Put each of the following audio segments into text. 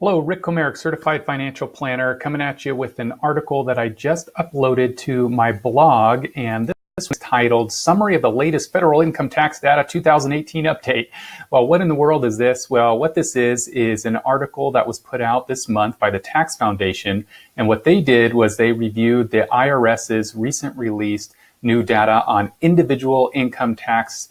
Hello, Rick Komarek, Certified Financial Planner, coming at you with an article that I just uploaded to my blog. And this was titled Summary of the Latest Federal Income Tax Data 2018 Update. Well, what in the world is this? Well, what this is an article that was put out this month by the Tax Foundation. And what they did was they reviewed the IRS's recent released new data on individual income tax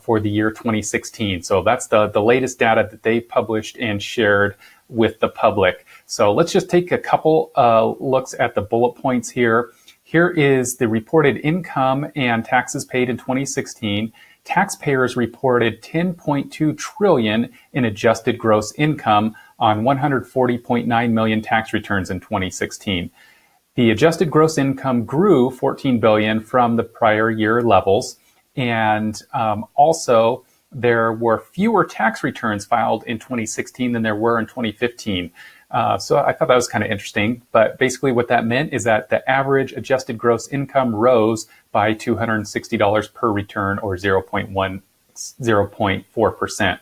for the year 2016. So that's the latest data that they published and shared with the public. So let's just take a couple looks at the bullet points here. Here is the reported income and taxes paid in 2016. Taxpayers reported 10.2 trillion in adjusted gross income on 140.9 million tax returns in 2016. The adjusted gross income grew 14 billion from the prior year levels, and also there were fewer tax returns filed in 2016 than there were in 2015. So I thought that was kind of interesting. But basically what that meant is that the average adjusted gross income rose by $260 per return, or 0.4%.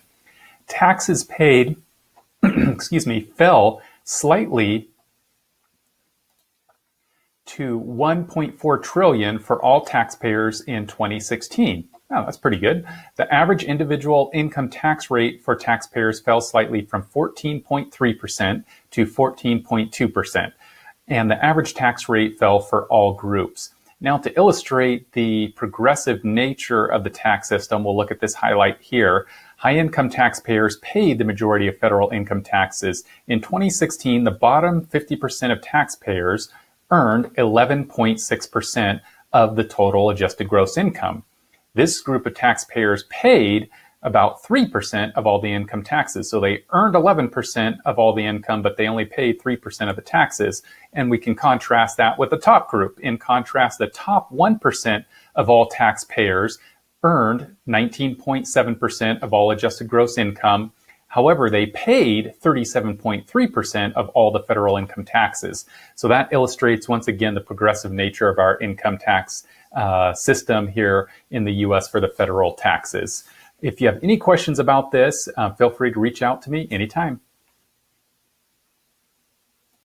Taxes paid, fell slightly to 1.4 trillion for all taxpayers in 2016. Oh, that's pretty good. The average individual income tax rate for taxpayers fell slightly from 14.3% to 14.2%. And the average tax rate fell for all groups. Now, to illustrate the progressive nature of the tax system, we'll look at this highlight here. High-income taxpayers paid the majority of federal income taxes. In 2016, the bottom 50% of taxpayers earned 11.6% of the total adjusted gross income. This group of taxpayers paid about 3% of all the income taxes. So they earned 11% of all the income, but they only paid 3% of the taxes. And we can contrast that with the top group. In contrast, the top 1% of all taxpayers earned 19.7% of all adjusted gross income. However, they paid 37.3% of all the federal income taxes. So that illustrates, once again, the progressive nature of our income tax system here in the U.S. for the federal taxes. If you have any questions about this, feel free to reach out to me anytime.